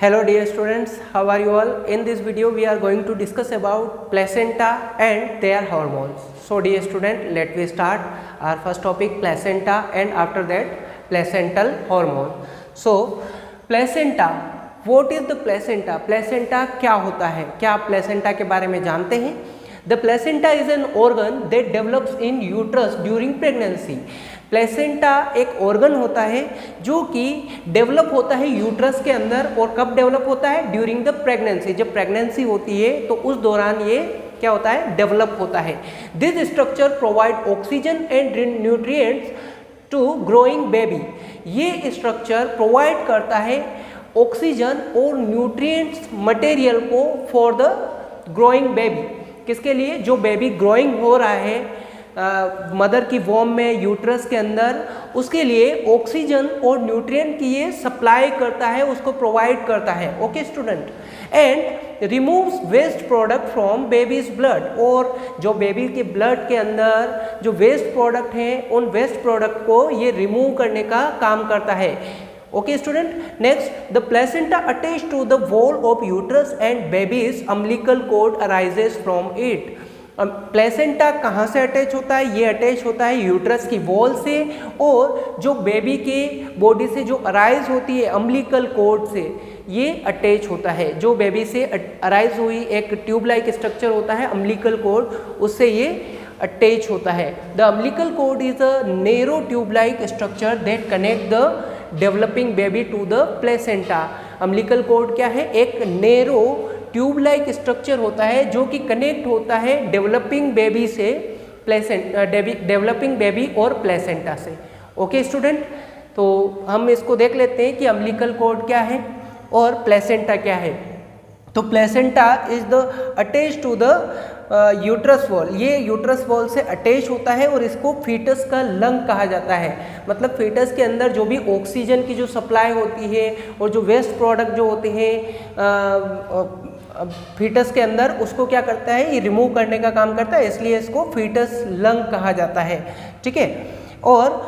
Hello dear students, how are you all? In this video we are going to discuss about placenta and their hormones. So dear student, let me start our first topic, placenta, and after that placental hormone. So placenta, what is the placenta? Placenta क्या होता है? क्या आप placenta के बारे में जानते हैं? The placenta is an organ that develops in uterus during pregnancy. Placenta एक ऑर्गन होता है जो कि डेवलप होता है यूट्रस के अंदर, और कब डेवलप होता है? During the pregnancy. जब प्रेगनेंसी होती है तो उस दौरान ये क्या होता है? डेवलप होता है। This structure provide oxygen and nutrients to growing baby. ये स्ट्रक्चर प्रोवाइड करता है ऑक्सीजन और न्यूट्रिएंट्स मटेरियल को फॉर द ग्रोइंग बेबी। किसके लिए? जो बेबी ग्रोइंग हो रहा है मदर की वॉम में, यूट्रस के अंदर, उसके लिए ऑक्सीजन और न्यूट्रिएंट की ये सप्लाई करता है, उसको प्रोवाइड करता है। Okay student, and removes waste product from baby's blood. और जो बेबी के ब्लड के अंदर जो वेस्ट प्रोडक्ट हैं, उन वेस्ट प्रोडक्ट को ये रिमूव करने का काम करता है। Okay student, next, the placenta attach to the wall of uterus and baby's umbilical cord arises from it. Placenta कहाँ से अटैच होता है? ये अटैच होता है यूट्रस की वॉल से, और जो बेबी के बॉडी से जो अराइज होती है अम्बिलिकल कॉर्ड से, ये अटैच होता है। जो बेबी से अराइज हुई एक ट्यूब लाइक स्ट्रक्चर होता है अम्बिलिकल कॉर्ड, उससे ये अटैच होता है। The umbilical cord is a narrow tube like structure that connect the developing baby to the placenta. Umbilical cord क्या है? एक नैरो ट्यूब लाइक स्ट्रक्चर होता है जो कि कनेक्ट होता है डेवलपिंग बेबी से डेवलपिंग बेबी और प्लेसेंटा से। ओके स्टूडेंट, तो हम इसको देख लेते हैं कि अम्बिलिकल कॉर्ड क्या है और प्लेसेंटा क्या है। तो placenta is the attach to the uterus wall. ये यूट्रस वॉल से अटैच होता है और इसको फीटस का लंग कहा जाता है। मतलब फीटस के अंदर जो भी ऑक्सीजन की जो सप्लाई होती है और जो वेस्ट प्रोडक्ट जो होते हैं फीटस के अंदर, उसको क्या करता है? ये रिमूव करने का काम करता है, इसलिए इसको फीटस लंग कहा जाता है। ठीक है, और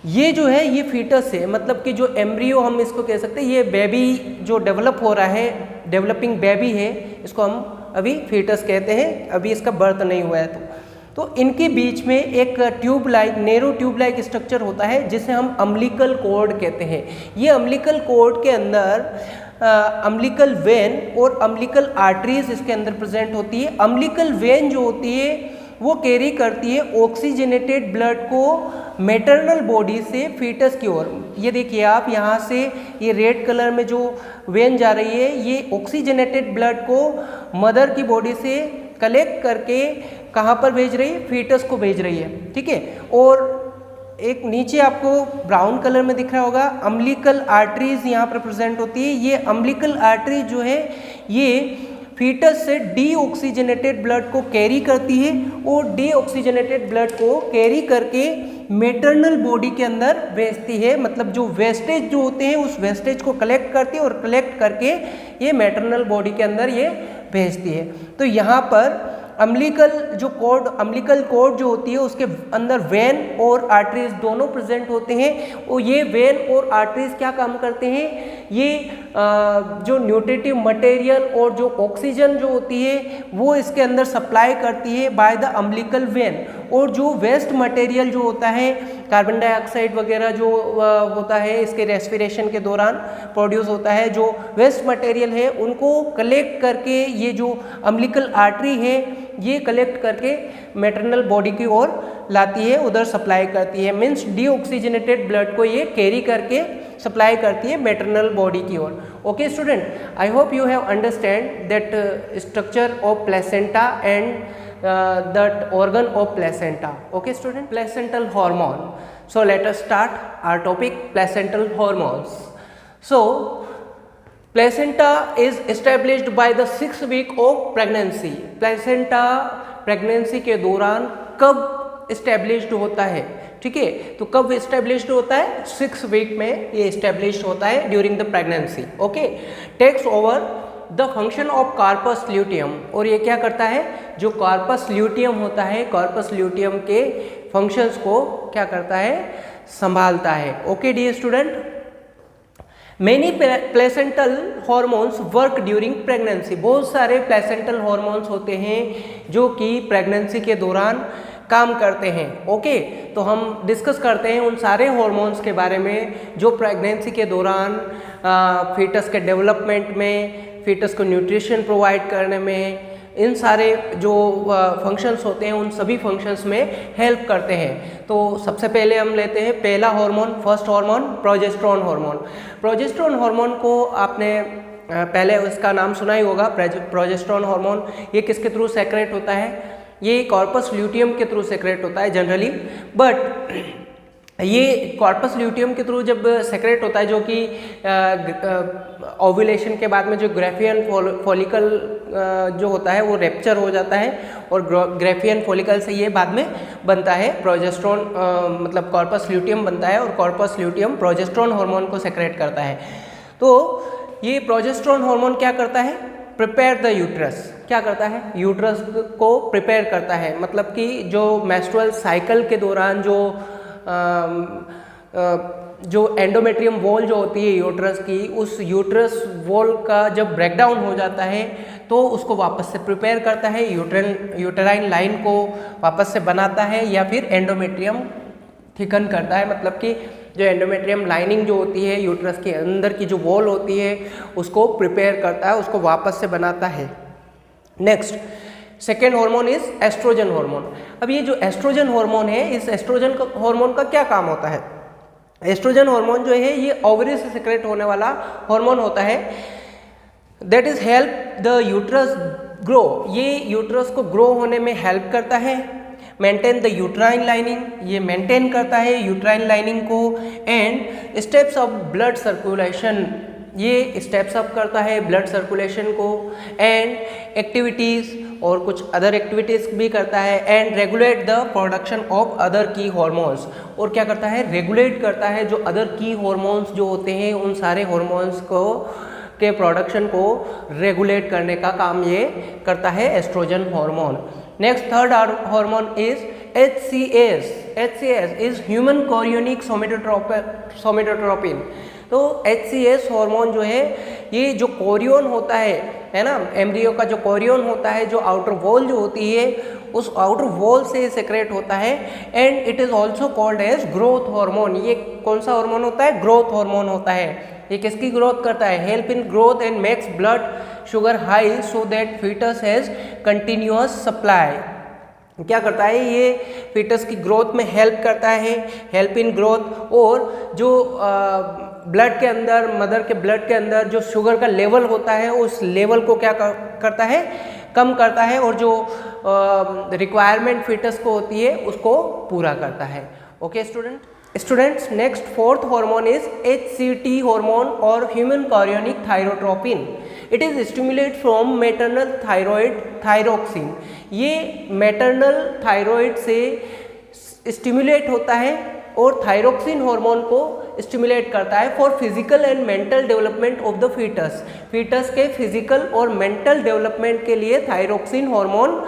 ये जो है ये फीटस है, मतलब कि जो एम्ब्रियो हम इसको कह सकते हैं, ये बेबी जो डेवलप हो रहा है, डेवलपिंग बेबी है, इसको हम अभी फीटस कहते हैं, अभी इसका बर्थ नहीं हुआ है। तो इनके बीच में एक tube like narrow tube like structure होता है जिसे हम अम्बिलिकल कॉर्ड कहते हैं। ये अम्बिलिकल कॉर्ड के अंदर अम्बिलिकल वेन और अम्बिलिकल आर्टरीज इसके अंदर प्रेजेंट होती है। अम्बिलिकल वेन जो होती है वो कैरी करती है ऑक्सीजनेटेड ब्लड को मैटरनल बॉडी से फीटस की ओर। ये देखिए आप, यहाँ से ये रेड कलर में जो वेन जा रही है, ये ऑक्सीजनेटेड ब्लड को मदर की बॉडी से कलेक्ट करके कहाँ पर भेज रही है? फीटस को भेज रही है। ठीक है, और एक नीचे आपको ब्राउन कलर में दिख रहा होगा अम्बिलिकल आर्टरीज यहाँ पर प्रेजेंट होती है। ये अम्बिलिकल आर्टरीज जो है ये फीटस से डीऑक्सीजनेटेड ब्लड को कैरी करती है, और डीऑक्सीजनेटेड ब्लड को कैरी करके मैटरनल बॉडी के अंदर भेजती है। मतलब जो वेस्टेज जो होते हैं उस वेस्टेज को कलेक्ट करती है और कलेक्ट करके ये मैटरनल बॉडी के अंदर ये भेजती है। तो यहाँ पर अम्बिलिकल कॉर्ड जो होती है उसके अंदर वेन और आर्टरीज दोनों प्रेजेंट होते हैं, और ये वेन और आर्टरीज क्या काम करते हैं? ये जो न्यूट्रिटिव मटेरियल और जो ऑक्सीजन जो होती है वो इसके अंदर सप्लाई करती है बाय द अम्बिलिकल वेन, और जो वेस्ट मटेरियल जो होता है, कार्बन डाइऑक्साइड वगैरह जो होता है इसके रेस्पिरेशन के दौरान प्रोड्यूस होता है, जो वेस्ट मटेरियल है उनको कलेक्ट करके ये जो अम्बिलिकल आर्टरी है ये कलेक्ट करके मैटरनल बॉडी की ओर लाती है, उधर सप्लाई करती है। मीन्स डीऑक्सीजनेटेड ब्लड को ये कैरी करके सप्लाई करती है मैटरनल बॉडी की ओर। Okay student, I hope you have understand that structure of placenta and that organ of placenta. Okay student, placental hormone. So let us start our topic, placental hormones. So placenta is established by the 6th week of pregnancy. Placenta pregnancy के दौरान कब established होता है? ठीक है, तो कब established होता है? 6th week में ये established होता है during the pregnancy. Okay, takes over the function of corpus luteum. और ये क्या करता है? जो कार्पस ल्यूटियम होता है, कार्पस ल्यूटियम के फंक्शंस को क्या करता है? संभालता है। Okay dear student, Many placental hormones work during pregnancy. बहुत सारे प्लेसेंटल हॉर्मोन्स होते हैं जो कि प्रेगनेंसी के दौरान काम करते हैं। ओके, तो हम डिस्कस करते हैं उन सारे हॉर्मोन्स के बारे में जो प्रेगनेंसी के दौरान फीटस के डेवलपमेंट में, फीटस को न्यूट्रिशन प्रोवाइड करने में, इन सारे जो फंक्शंस होते हैं उन सभी फंक्शंस में हेल्प करते हैं। तो सबसे पहले हम लेते हैं पहला hormone, first hormone progesterone hormone. Progesterone hormone को आपने पहले उसका नाम सुना ही होगा, प्रोजेस्टेरोन हार्मोन। ये किसके थ्रू सेक्रेट होता है? ये कॉर्पस ल्यूटियम के थ्रू सेक्रेट होता है जनरली, बट ये कॉर्पस ल्यूटियम के थ्रू जब सेक्रेट होता है, जो कि ओव्यूलेशन के बाद में जो ग्रेफियन फॉलिकल जो होता है वो रेप्चर हो जाता है और ग्रेफियन फॉलिकल से ये बाद में बनता है प्रोजेस्टेरोन, मतलब कॉर्पस ल्यूटियम बनता है और कॉर्पस ल्यूटियम प्रोजेस्टेरोन हार्मोन को सेक्रेट करता है। तो ये प्रोजेस्टेरोन हार्मोन क्या करता है? Prepare the uterus. क्या करता है? यूट्रस को प्रिपेयर करता है, मतलब कि जो मेंस्ट्रुअल साइकिल के दौरान जो एंडोमेट्रियम वॉल जो होती है यूट्रस की, उस यूट्रस वॉल का जब ब्रेकडाउन हो जाता है तो उसको वापस से प्रिपेयर करता है, यूटेराइन लाइन को वापस से बनाता है या फिर एंडोमेट्रियम थिकन करता है, मतलब कि जो एंडोमेट्रियम लाइनिंग जो होती है यूट्रस के अंदर की जो वॉल होती है उसको प्रिपेयर करता है, उसको वापस से बनाता है। Next second hormone is oestrogen hormone. अब ये जो एस्ट्रोजन हार्मोन है, इस एस्ट्रोजन हार्मोन का क्या काम होता है? एस्ट्रोजन हार्मोन जो है ये ओवरी से सेक्रेट होने वाला हार्मोन होता है। That is help the uterus grow. ये यूट्रस को ग्रो होने में हेल्प करता है। मेंटेन द यूट्राइन लाइनिंग, ये मेंटेन करता है यूट्राइन लाइनिंग को। And steps of blood circulation, ये स्टेप्स अप करता है ब्लड सर्कुलेशन को। एंड एक्टिविटीज़, और कुछ अदर एक्टिविटीज़ भी करता है। And regulate the production of other की हार्मोन्स, और क्या करता है? रेगुलेट करता है जो अदर की हार्मोन्स जो होते हैं उन सारे हार्मोन्स को के प्रोडक्शन को रेगुलेट करने का काम ये करता है oestrogen hormone. Next third hormone is HCS। HCS is human chorionic somatotropin. तो HCS हार्मोन जो है ये जो कोरियोन होता है ना, एम्ब्रियो का जो कोरियोन होता है, जो आउटर वॉल जो होती है उस आउटर वॉल से सेक्रेट होता है। And it is also called as growth hormone. ये कौन सा हार्मोन होता है? ग्रोथ हार्मोन होता है। ये किसकी ग्रोथ करता है? Help in growth and makes blood sugar high so that foetus has continuous supply. क्या करता है? ये फीटस की ग्रोथ में हेल्प करता है, हेल्प इन ग्रोथ। और जो ब्लड के अंदर, मदर के ब्लड के अंदर जो शुगर का लेवल होता है उस लेवल को क्या करता है? कम करता है, और जो रिक्वायरमेंट फीटस को होती है उसको पूरा करता है। Okay students, next fourth hormone is HCT hormone और human chorionic thyrotropin. It is stimulate from maternal thyroid thyroxine. ये मैटरनल थायराइड से स्टिमुलेट होता है और थायरोक्सिन हार्मोन को स्टिमुलेट करता है for physical and mental development of the foetus. Foetus के फिजिकल और मेंटल डेवलपमेंट के लिए थायरोक्सिन हार्मोन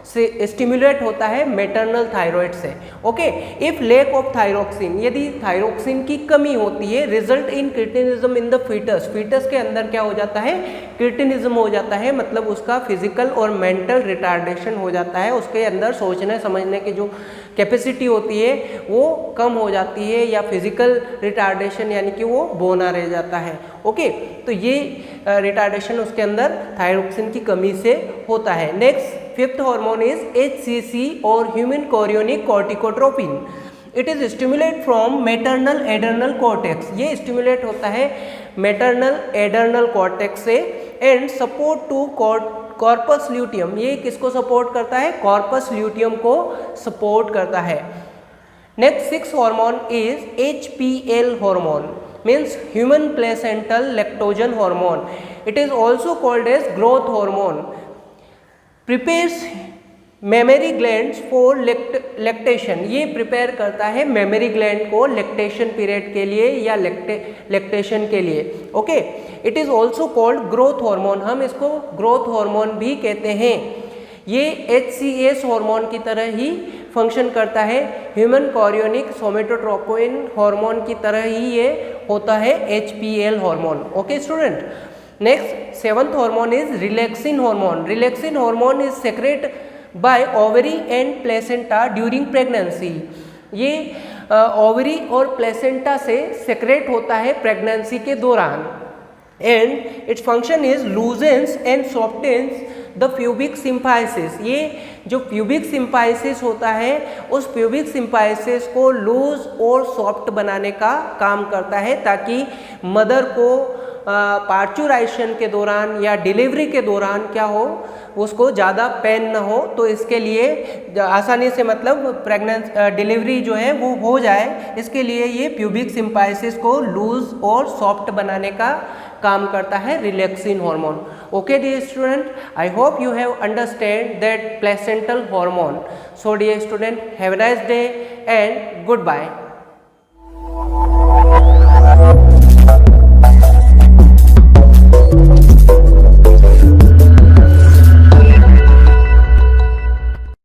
से स्टिमुलेट होता है मैटरनल थायराइड से। Okay, if lack of thyroxine, यदि थायरोक्सिन की कमी होती है, result in cretinism in the foetus. Foetus के अंदर क्या हो जाता है? क्रिटिनिज्म हो जाता है, मतलब उसका फिजिकल और मेंटल रिटार्डेशन हो जाता है। उसके अंदर सोचने समझने की जो कैपेसिटी होती है वो कम हो जाती है, या फिजिकल रिटार्डेशन यानी कि वो बौना रह जाता है। ओके, तो ये रिटार्डेशन उसके अंदर थायरोक्सिन की कमी से होता है। Next fifth hormone is HCC और human chorionic corticotropin. It is stimulate from maternal adrenal cortex. ये स्टिमुलेट होता है मैटरनल एडर्नल कॉर्टेक्स से। And support to corpus luteum. ये किसको सपोर्ट करता है? कॉर्पस ल्यूटियम को सपोर्ट करता है। Next six hormone is HPL hormone, means human placental lactogen hormone. It is also called as growth hormone. Prepares mammary glands for lactation. ये prepare करता है मेमरी ग्लैंड को लैक्टेशन पीरियड के लिए या लैक्टेशन के लिए। Okay, it is also called growth hormone. हम इसको ग्रोथ हार्मोन भी कहते हैं। ये HCS हार्मोन की तरह ही फंक्शन करता है, ह्यूमन कोरियोनिक सोमेटोट्रोपिन हार्मोन की तरह ही ये होता है HPL hormone. Okay student, next seventh hormone is relaxin hormone. Relaxin hormone is secrete by ovary and placenta during pregnancy. ये ओवरी और प्लेसेंटा से सेक्रेट होता है प्रेगनेंसी के दौरान। And its function is loosens and softens the pubic symphysis. ये जो pubic symphysis होता है उस प्यूबिक सिम्फाइसिस को लूज और सॉफ्ट बनाने का काम करता है, ताकि मदर को पार्चुराइजेशन के दौरान या डिलीवरी के दौरान क्या हो, उसको ज़्यादा पेन ना हो। तो इसके लिए आसानी से मतलब डिलीवरी जो है वो हो जाए, इसके लिए ये प्यूबिक सिम्फाइसिस को लूज और सॉफ्ट बनाने का काम करता है relaxin hormone. Okay dear student, I hope you have understand that placental hormone. So dear student, have a nice day and good bye.